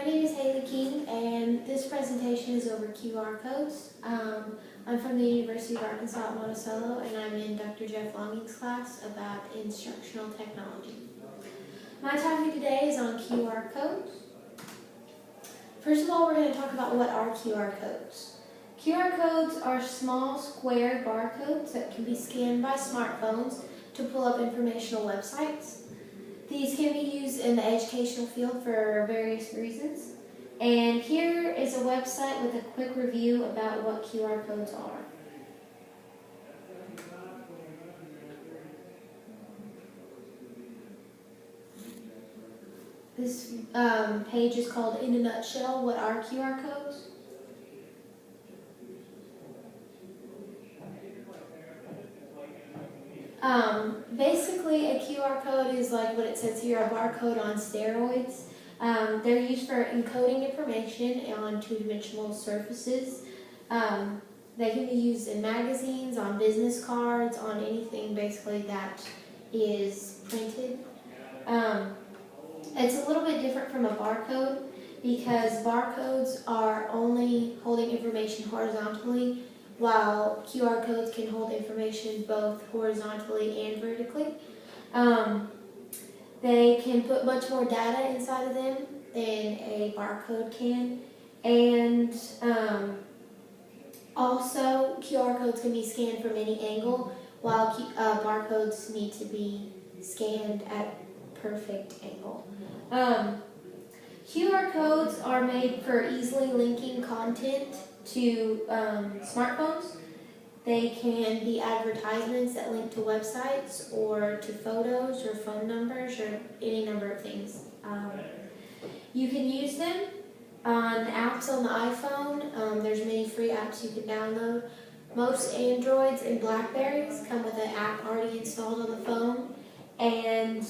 name is Haley King, and this presentation is over QR codes. I'm from the University of Arkansas at Monticello, and I'm in Dr. Jeff Longing's class about Instructional Technology. My topic today is on QR codes. First of all, we're going to talk about what are QR codes. QR codes are small square barcodes that can be scanned by smartphones to pull up informational websites. These can be used in the educational field for various reasons. And here is a website with a quick review about what QR codes are. This page is called In a Nutshell, What Are QR Codes? Basically, a QR code is like what it says here, a barcode on steroids. They're used for encoding information on two-dimensional surfaces. They can be used in magazines, on business cards, on anything basically that is printed. It's a little bit different from a barcode because barcodes are only holding information horizontally, while QR codes can hold information both horizontally and vertically. They can put much more data inside of them than a barcode can. And also, QR codes can be scanned from any angle, while barcodes need to be scanned at perfect angle. QR codes are made for easily linking content to smartphones. They can be advertisements that link to websites or to photos or phone numbers or any number of things. You can use them on apps on the iPhone. There's many free apps you can download. Most Androids and Blackberries come with an app already installed on the phone, and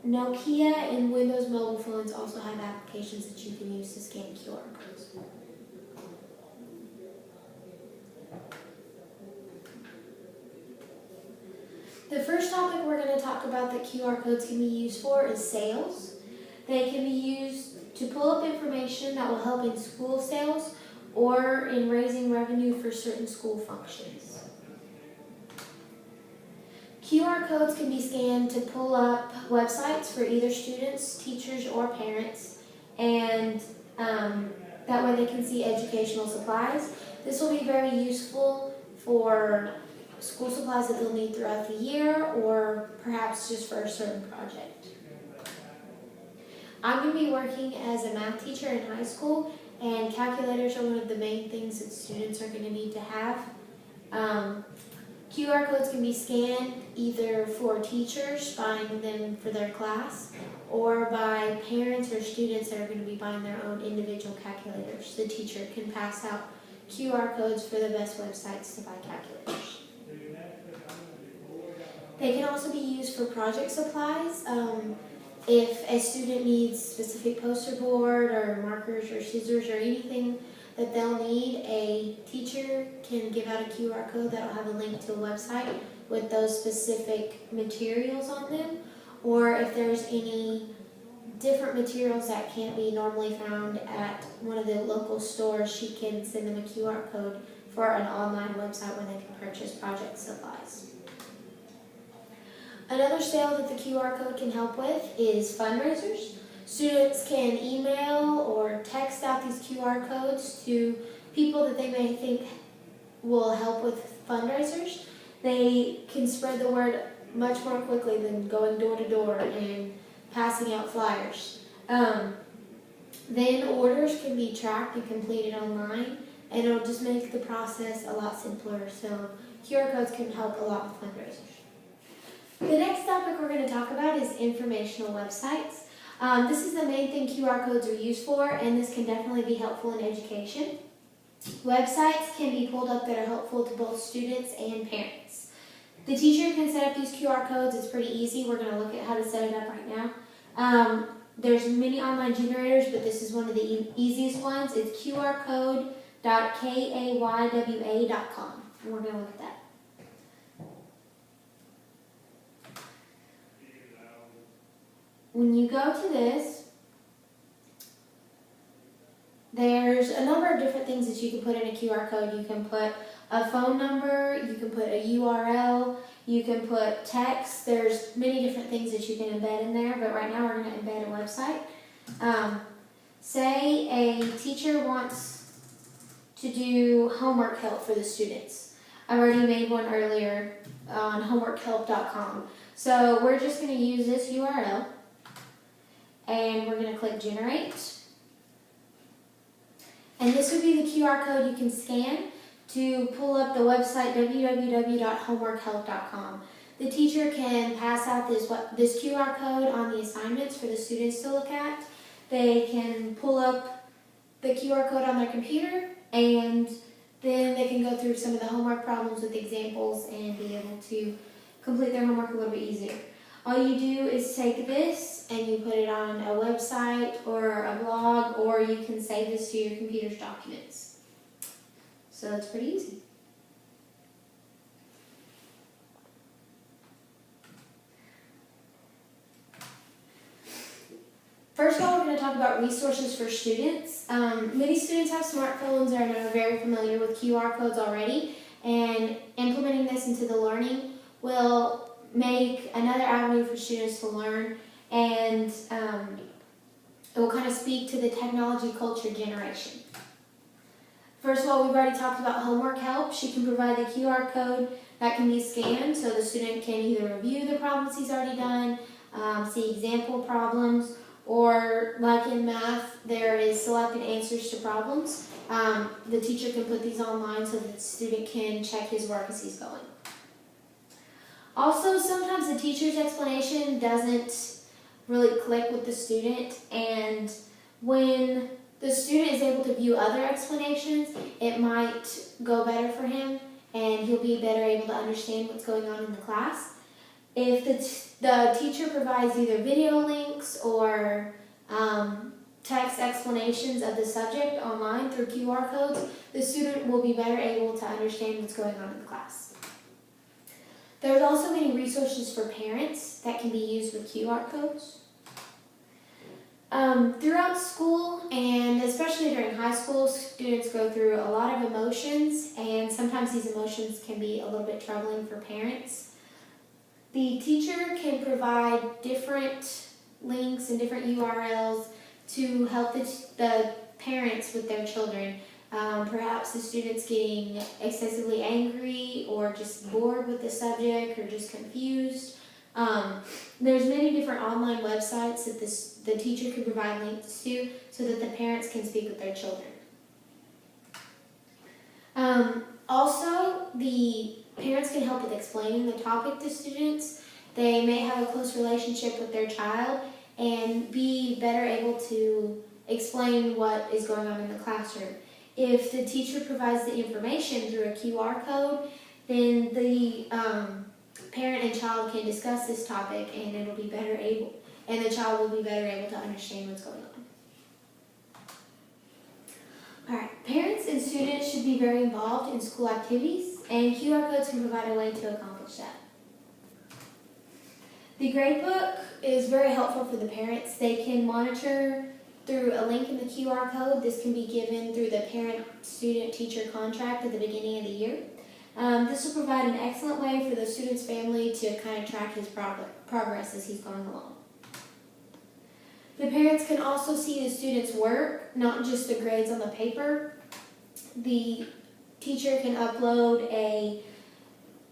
Nokia and Windows mobile phones also have applications that you can use to scan QR codes. The first topic we're going to talk about that QR codes can be used for is sales. They can be used to pull up information that will help in school sales or in raising revenue for certain school functions. QR codes can be scanned to pull up websites for either students, teachers, or parents, and that way they can see educational supplies. This will be very useful for school supplies that they'll need throughout the year, or perhaps just for a certain project. I'm going to be working as a math teacher in high school, and calculators are one of the main things that students are going to need to have. QR codes can be scanned either for teachers buying them for their class, or by parents or students that are going to be buying their own individual calculators. The teacher can pass out QR codes for the best websites to buy calculators. They can also be used for project supplies. If a student needs specific poster board or markers or scissors or anything that they'll need, a teacher can give out a QR code that will have a link to a website with those specific materials on them. Or if there's any different materials that can't be normally found at one of the local stores, she can send them a QR code for an online website where they can purchase project supplies. Another sale that the QR code can help with is fundraisers. Students can email or text out these QR codes to people that they may think will help with fundraisers. They can spread the word much more quickly than going door to door and passing out flyers. Then orders can be tracked and completed online, and it'll just make the process a lot simpler. So QR codes can help a lot with fundraisers. The next topic we're going to talk about is informational websites. This is the main thing QR codes are used for, and this can definitely be helpful in education. Websites can be pulled up that are helpful to both students and parents. The teacher can set up these QR codes. It's pretty easy. We're going to look at how to set it up right now. There's many online generators, but this is one of the easiest ones. It's qrcode.kaywa.com, and we're going to look at that. When you go to this, There's a number of different things that you can put in a QR code. You can put a phone number, you can put a URL, you can put text. There's many different things that you can embed in there, but right now we're going to embed a website. Say a teacher wants to do homework help for the students. I already made one earlier on homeworkhelp.com. So we're just going to use this URL and we're going to click generate. And this would be the QR code you can scan to pull up the website www.homeworkhelp.com. The teacher can pass out this QR code on the assignments for the students to look at. They can pull up the QR code on their computer, and then they can go through some of the homework problems with examples and be able to complete their homework a little bit easier. All you do is take this and you put it on a website or a blog, or you can save this to your computer's documents. So it's pretty easy. First of all, we're going to talk about resources for students. Many students have smartphones and are very familiar with QR codes already, and implementing this into the learning will make another avenue for students to learn, and it will kind of speak to the technology culture generation. First of all, we've already talked about homework help. She can provide the QR code that can be scanned so the student can either review the problems he's already done, see example problems, or like in math, there is selected answers to problems. The teacher can put these online so that the student can check his work as he's going. Also, sometimes the teacher's explanation doesn't really click with the student, and when the student is able to view other explanations, it might go better for him and he'll be better able to understand what's going on in the class. If the teacher provides either video links or text explanations of the subject online through QR codes, the student will be better able to understand what's going on in the class. There's also many resources for parents that can be used with QR codes. Throughout school, and especially during high school, students go through a lot of emotions, and sometimes these emotions can be a little bit troubling for parents. The teacher can provide different links and different URLs to help the parents with their children. Perhaps the student's getting excessively angry or just bored with the subject or just confused. There's many different online websites that the teacher can provide links to so that the parents can speak with their children. Also, the parents can help with explaining the topic to students. They may have a close relationship with their child and be better able to explain what is going on in the classroom. If the teacher provides the information through a QR code, then the parent and child can discuss this topic, and the child will be better able to understand what's going on. Alright, parents and students should be very involved in school activities, and QR codes can provide a way to accomplish that. The gradebook is very helpful for the parents. They can monitor through a link in the QR code. This can be given through the parent-student-teacher contract at the beginning of the year. This will provide an excellent way for the student's family to kind of track his progress as he's going along. The parents can also see the student's work, not just the grades on the paper. The teacher can upload a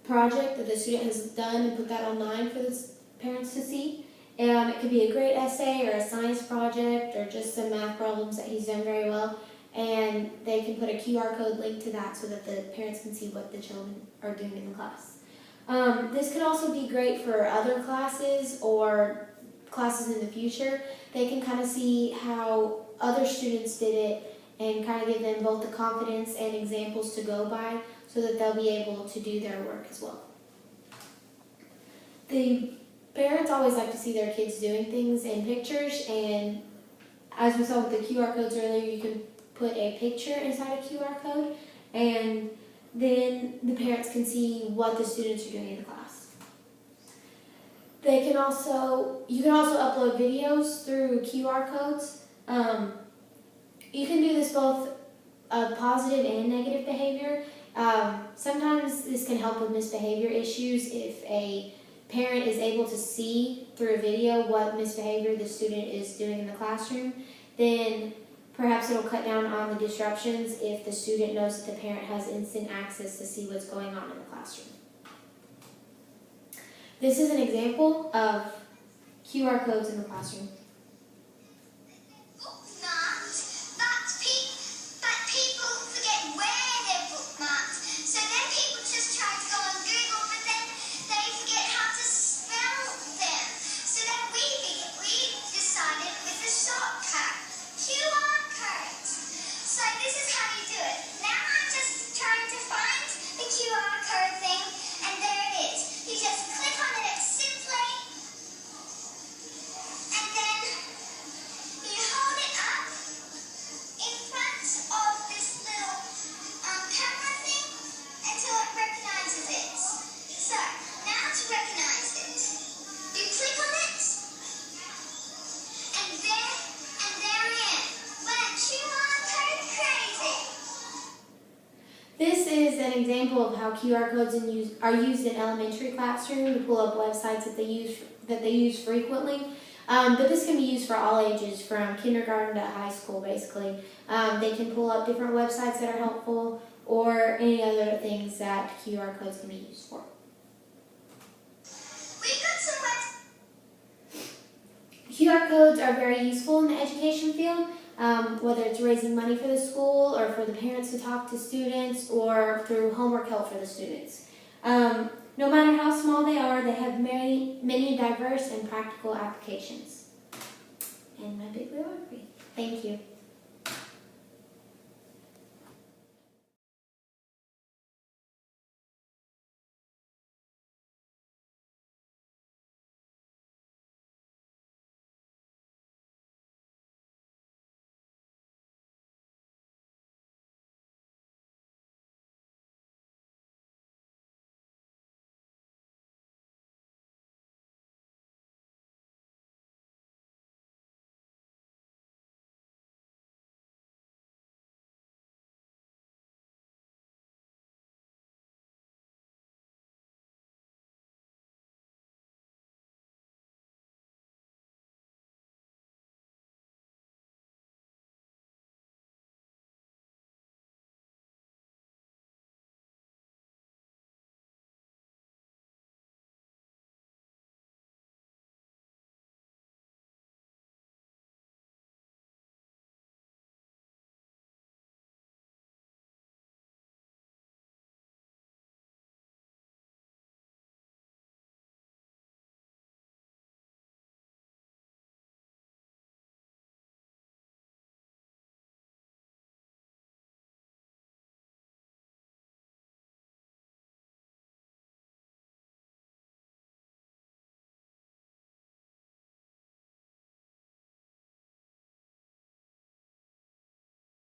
project that the student has done and put that online for the parents to see. It could be a great essay or a science project or just some math problems that he's done very well. And they can put a QR code link to that so that the parents can see what the children are doing in the class. This could also be great for other classes or classes in the future. They can kind of see how other students did it and kind of give them both the confidence and examples to go by so that they'll be able to do their work as well. The parents always like to see their kids doing things in pictures, and as we saw with the QR codes earlier, you can put a picture inside a QR code, and then the parents can see what the students are doing in the class. You can also upload videos through QR codes. You can do this both positive and negative behavior. Sometimes this can help with misbehavior issues if a parent is able to see through a video what misbehavior the student is doing in the classroom. Then perhaps it'll cut down on the disruptions if the student knows that the parent has instant access to see what's going on in the classroom. This is an example of QR codes in the classroom. This is an example of how QR codes are used in elementary classroom to pull up websites that they use frequently. But this can be used for all ages, from kindergarten to high school, basically. They can pull up different websites that are helpful, or any other things that QR codes can be used for. QR codes are very useful in the education field, whether it's raising money for the school or for the parents to talk to students or through homework help for the students. No matter how small they are, they have many diverse and practical applications. And my big biography. Thank you.